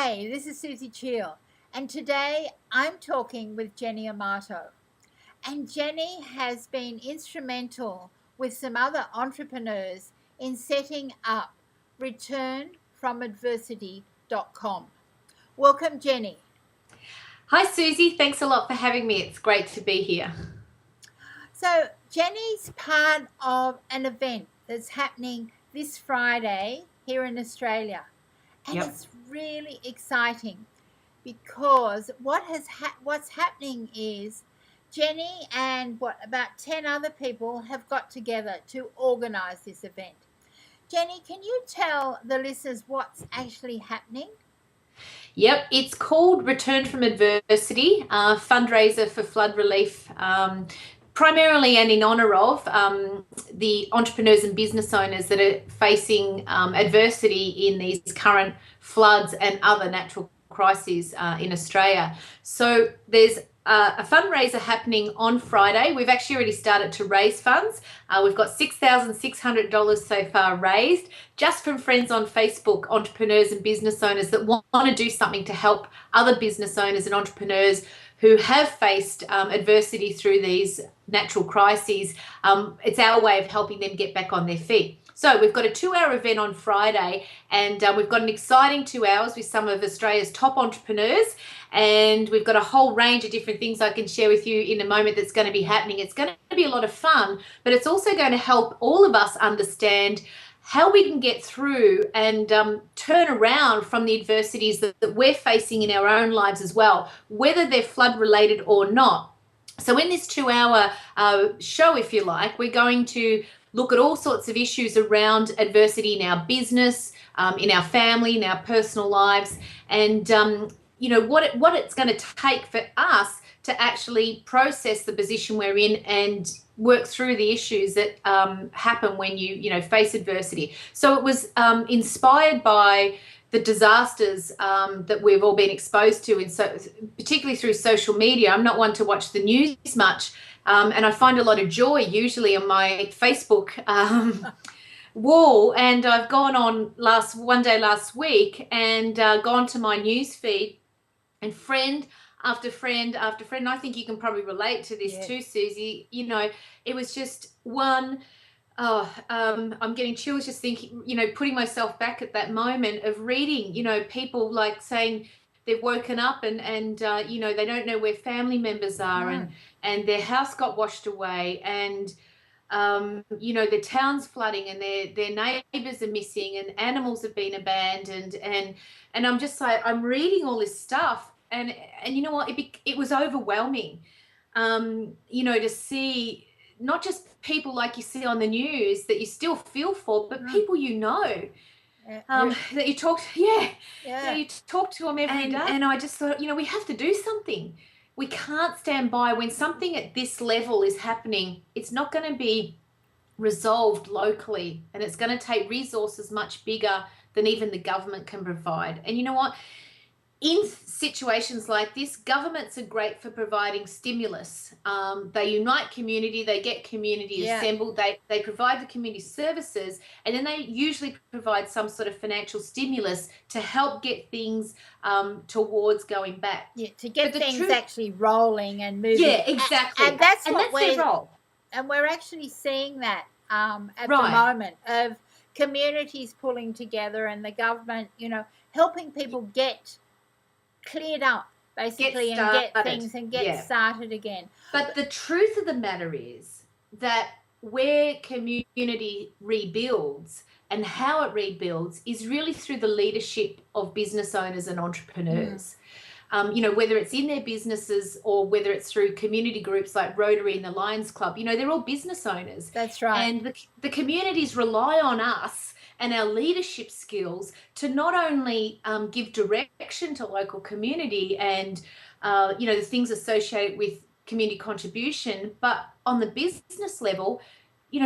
Hey, this is Suzie Cheel, and today I'm talking with Jennie Armato. And Jennie has been instrumental with some other entrepreneurs in setting up returnfromadversity.com. Welcome, Jennie. Hi, Susie. Thanks a lot for having me. It's great to be here. So, Jennie's part of an event that's happening this Friday here in Australia. And it's really exciting because what's happening is Jennie and about 10 other people have got together to organise this event. Jennie, can you tell the listeners what's actually happening? Yep, it's called Return from Adversity, fundraiser for flood relief, primarily and in honour of the entrepreneurs and business owners that are facing adversity in these current floods and other natural crises in Australia. So there's a fundraiser happening on Friday. We've actually already started to raise funds. We've got $6,600 so far raised just from friends on Facebook, entrepreneurs and business owners that want to do something to help other business owners and entrepreneurs who have faced adversity through these natural crises. It's our way of helping them get back on their feet. So we've got a 2-hour event on Friday, and we've got an exciting 2 hours with some of Australia's top entrepreneurs, and we've got a whole range of different things I can share with you in a moment that's going to be happening. It's going to be a lot of fun, but it's also going to help all of us understand how we can get through and turn around from the adversities that we're facing in our own lives as well, whether they're flood related or not. So in this 2-hour show, if you like, we're going to look at all sorts of issues around adversity in our business, in our family, in our personal lives, and what it's going to take for us to actually process the position we're in and work through the issues that happen when you face adversity. So it was inspired by the disasters that we've all been exposed to, and so particularly through social media. I'm not one to watch the news much, and I find a lot of joy usually on my Facebook wall. And I've gone on one day last week and gone to my news feed, and friend after friend after friend, and I think you can probably relate to this too, Susie. It was just one. I'm getting chills just thinking, putting myself back at that moment of reading, people like saying they've woken up and they don't know where family members are, and their house got washed away, and the town's flooding, and their neighbors are missing, and animals have been abandoned, and I'm just like, I'm reading all this stuff, and you know what, it was overwhelming, to see not just people like you see on the news that you still feel for, but people that you talk to, you talk to them every day. And I just thought, we have to do something. We can't stand by when something at this level is happening. It's not going to be resolved locally, and it's going to take resources much bigger than even the government can provide. And you know what? In situations like this, governments are great for providing stimulus. They unite community, they get community assembled, they provide the community services, and then they usually provide some sort of financial stimulus to help get things towards going back. Yeah, to get things actually rolling and moving. Yeah, exactly. And that's their role. And we're actually seeing that at the moment, of communities pulling together and the government, helping people get cleared up basically, and get things and get started again. But the truth of the matter is that where community rebuilds and how it rebuilds is really through the leadership of business owners and entrepreneurs. Whether it's in their businesses or whether it's through community groups like Rotary and the Lions Club, they're all business owners. That's right. And the communities rely on us and our leadership skills to not only give direction to local community and, the things associated with community contribution, but on the business level,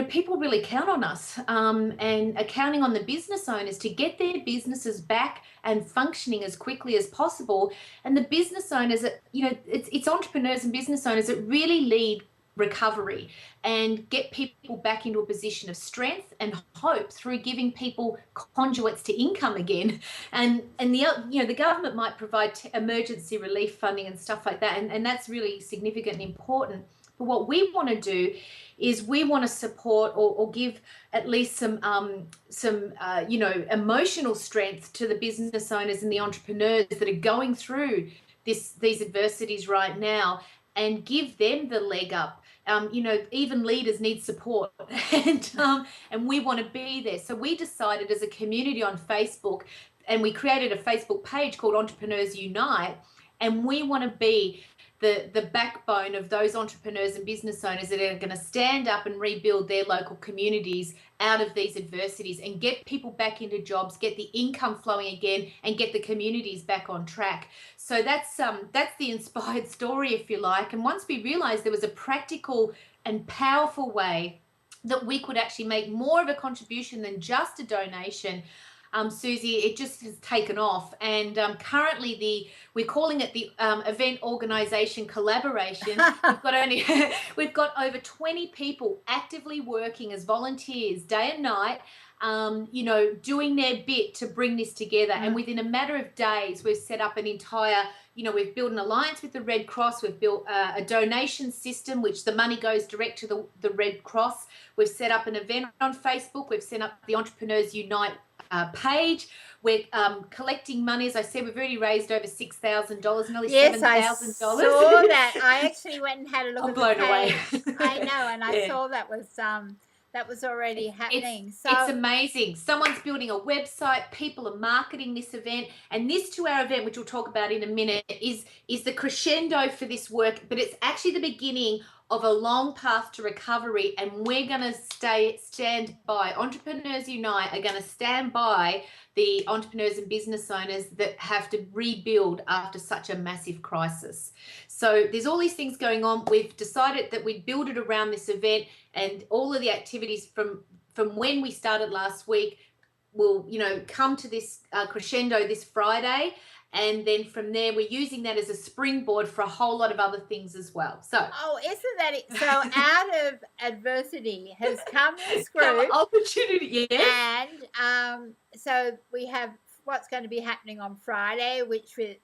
people really count on us and are counting on the business owners to get their businesses back and functioning as quickly as possible. And the business owners, it's entrepreneurs and business owners that really lead recovery and get people back into a position of strength and hope through giving people conduits to income again. And the government might provide emergency relief funding and stuff like that, and that's really significant and important. But what we want to do is we want to support or give at least some emotional strength to the business owners and the entrepreneurs that are going through these adversities right now, and give them the leg up. Even leaders need support, and we want to be there. So we decided as a community on Facebook, and we created a Facebook page called Entrepreneurs Unite, and we want to be the backbone of those entrepreneurs and business owners that are going to stand up and rebuild their local communities out of these adversities and get people back into jobs, get the income flowing again, and get the communities back on track. So that's the inspired story, if you like. And once we realized there was a practical and powerful way that we could actually make more of a contribution than just a donation, Suzie, it just has taken off. And currently we're calling it the event organisation collaboration. We've got over 20 people actively working as volunteers day and night, doing their bit to bring this together. And within a matter of days, we've set up an entire, we've built an alliance with the Red Cross. We've built a donation system, which the money goes direct to the Red Cross. We've set up an event on Facebook. We've set up the Entrepreneurs Unite page. We're collecting money. As I said, we've already raised over $6,000, nearly $7,000. Yes, I saw that. I actually went and had a look I'm at blown the away. page. I know, and I saw that was already happening. It's amazing. Someone's building a website. People are marketing this event, and this 2-hour event, which we'll talk about in a minute, is the crescendo for this work. But it's actually the beginning of a long path to recovery, and we're going to stand by. Entrepreneurs Unite are going to stand by the entrepreneurs and business owners that have to rebuild after such a massive crisis. So there's all these things going on. We've decided that we'd build it around this event, and all of the activities from when we started last week will come to this crescendo this Friday. And then from there, we're using that as a springboard for a whole lot of other things as well. So, isn't that it? So out of adversity has come this group. Opportunity, yes. And so we have what's going to be happening on Friday, which with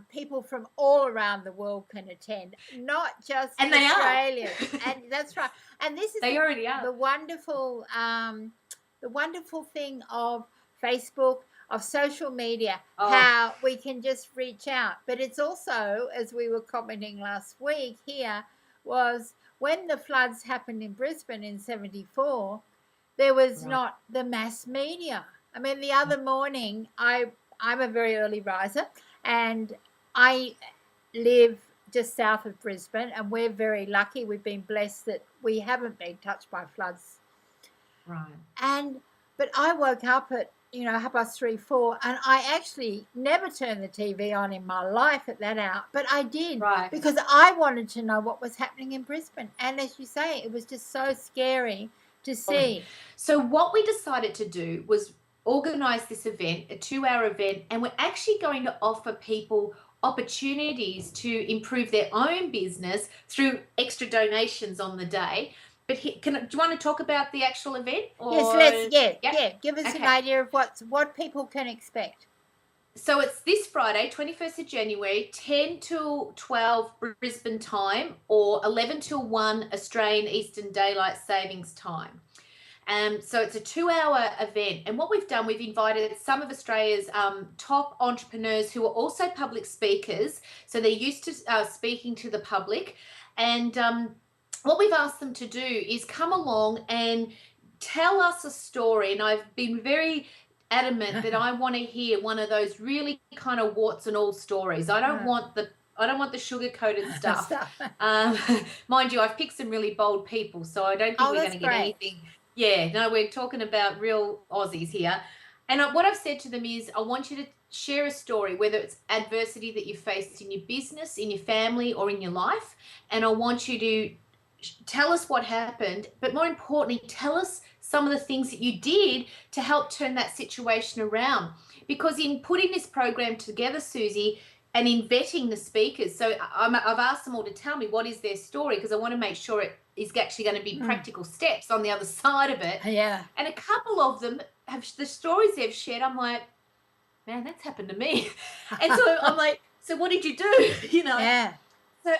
people from all around the world can attend, not just Australians. And that's right. And this is the wonderful thing of Facebook, of social media, how we can just reach out. But it's also, as we were commenting last week here, was when the floods happened in Brisbane in 1974, there was not the mass media. I mean, the other morning, I'm a very early riser, and I live just south of Brisbane, and we're very lucky. We've been blessed that we haven't been touched by floods. Right. But I woke up at 3:30, 4, and I actually never turned the TV on in my life at that hour, but I did because I wanted to know what was happening in Brisbane. And as you say, it was just so scary to see. So what we decided to do was organise this event, a 2-hour event, and we're actually going to offer people opportunities to improve their own business through extra donations on the day. But do you want to talk about the actual event? Yes, Give us an idea of what people can expect. So it's this Friday, 21st of January, 10 till 12 Brisbane time, or 11 till 1 Australian Eastern Daylight Savings time. So it's a 2-hour event. And what we've done, we've invited some of Australia's top entrepreneurs who are also public speakers. So they're used to speaking to the public. And what we've asked them to do is come along and tell us a story. And I've been very adamant that I want to hear one of those really kind of warts and all stories. I don't want the sugar-coated stuff. Mind you, I've picked some really bold people, so I don't think we're going to get anything. Yeah, no, we're talking about real Aussies here. And what I've said to them is, I want you to share a story, whether it's adversity that you faced in your business, in your family, or in your life. And I want you to tell us what happened, but more importantly, tell us some of the things that you did to help turn that situation around. Because in putting this program together, Suzie, and in vetting the speakers. So I've asked them all to tell me what is their story, because I want to make sure it is actually going to be practical steps on the other side of it. Yeah. And a couple of them have the stories they've shared. I'm like, man, that's happened to me. And so I'm like, so what did you do? Yeah. So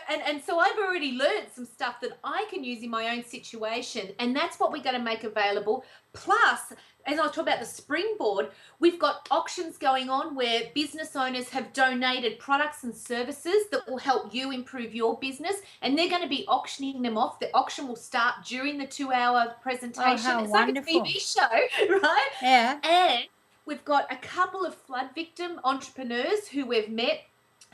so I've already learned some stuff that I can use in my own situation, and that's what we're going to make available. Plus, as I talk about the springboard, we've got auctions going on where business owners have donated products and services that will help you improve your business, and they're going to be auctioning them off. The auction will start during the 2-hour presentation. how It's wonderful. like a TV show, right? Yeah. And we've got a couple of flood victim entrepreneurs who we've met,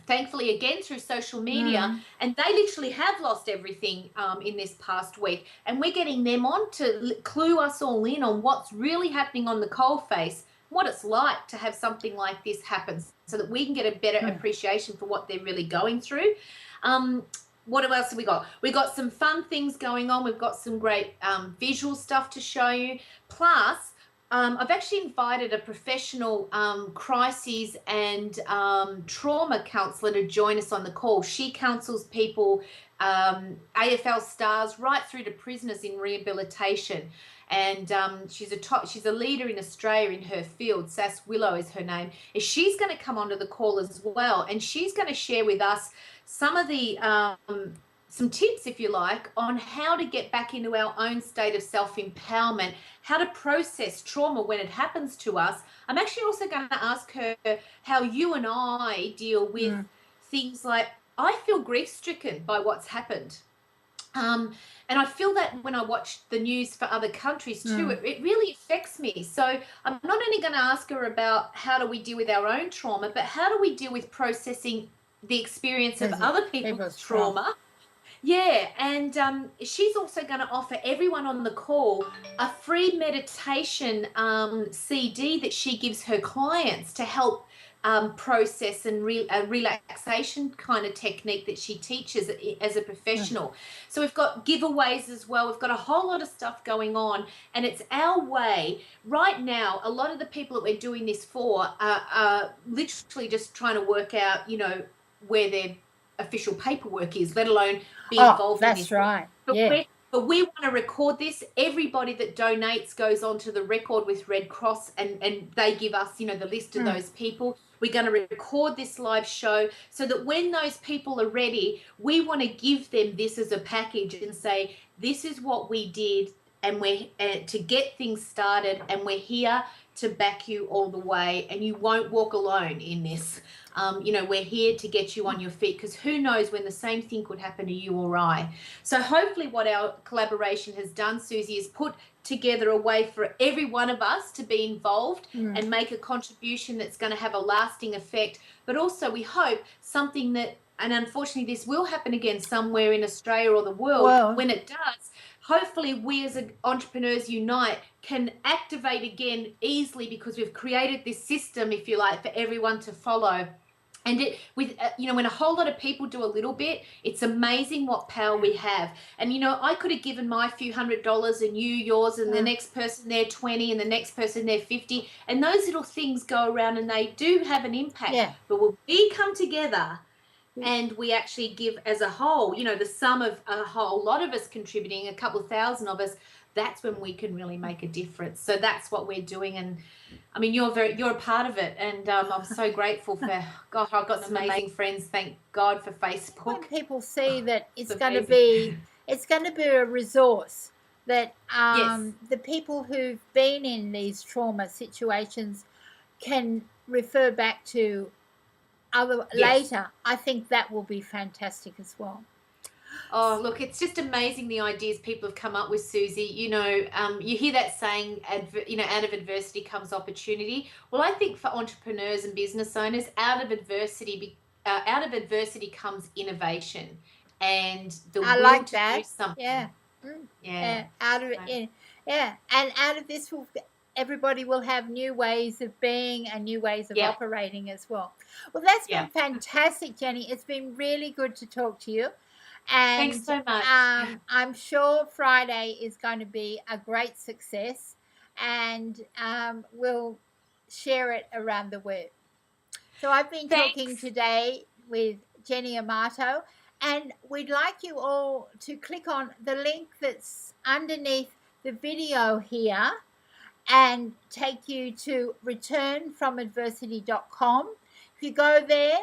thankfully, again, through social media, and they literally have lost everything in this past week. And we're getting them on to clue us all in on what's really happening on the coalface, what it's like to have something like this happen, so that we can get a better appreciation for what they're really going through. What else have we got? We've got some fun things going on. We've got some great visual stuff to show you. Plus, I've actually invited a professional crises and trauma counsellor to join us on the call. She counsels people, AFL stars, right through to prisoners in rehabilitation. And she's a leader in Australia in her field. Sass Willow is her name. And she's going to come onto the call as well, and she's going to share with us some of the some tips, if you like, on how to get back into our own state of self-empowerment, how to process trauma when it happens to us. I'm actually also going to ask her how you and I deal with things like, I feel grief-stricken by what's happened. And I feel that when I watch the news for other countries too, it really affects me. So I'm not only going to ask her about how do we deal with our own trauma, but how do we deal with processing the experience of other people's trauma. Yeah, and she's also going to offer everyone on the call a free meditation CD that she gives her clients to help process and a relaxation kind of technique that she teaches as a professional. So we've got giveaways as well. We've got a whole lot of stuff going on, and it's our way. Right now, a lot of the people that we're doing this for are literally just trying to work out, where their official paperwork is, let alone be involved in this. That's right. But we want to record this. Everybody that donates goes onto the record with Red Cross, and they give us, the list of those people. We're going to record this live show so that when those people are ready, we want to give them this as a package and say, this is what we did, and we're to get things started, and we're here to back you all the way, and you won't walk alone in this. We're here to get you on your feet, because who knows when the same thing could happen to you or I. So hopefully what our collaboration has done, Suzie, is put together a way for every one of us to be involved and make a contribution that's going to have a lasting effect. But also we hope something that, and unfortunately this will happen again somewhere in Australia or the world, when it does, hopefully we as entrepreneurs unite can activate again easily, because we've created this system, if you like, for everyone to follow. And when a whole lot of people do a little bit, it's amazing what power we have. And, I could have given my few $100 and you yours, and the next person there 20, and the next person there 50. And those little things go around and they do have an impact. Yeah. But when we come together and we actually give as a whole, the sum of a whole lot of us contributing, a couple of thousand of us, that's when we can really make a difference. So that's what we're doing. And I mean, you're a part of it, and I'm so grateful for, gosh, I've got some amazing friends. Thank God for Facebook. When people see that it's going to be a resource that the people who've been in these trauma situations can refer back to later, I think that will be fantastic as well. Oh, look, it's just amazing the ideas people have come up with, Suzie. You hear that saying, out of adversity comes opportunity. Well, I think for entrepreneurs and business owners, out of adversity comes innovation and the will to do something. And out of this, everybody will have new ways of being and new ways of operating as well. Well, that's been fantastic, Jennie. It's been really good to talk to you. And thanks so much. I'm sure Friday is going to be a great success, and we'll share it around the web. So I've been talking today with Jennie Armato. And we'd like you all to click on the link that's underneath the video here and take you to returnfromadversity.com. If you go there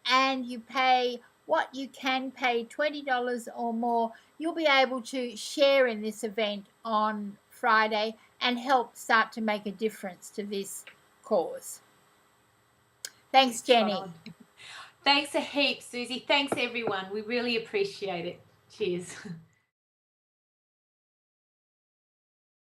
and you pay what you can pay, $20 or more, you'll be able to share in this event on Friday and help start to make a difference to this cause. Thanks, Jennie. Thanks a heap, Susie. Thanks, everyone. We really appreciate it. Cheers.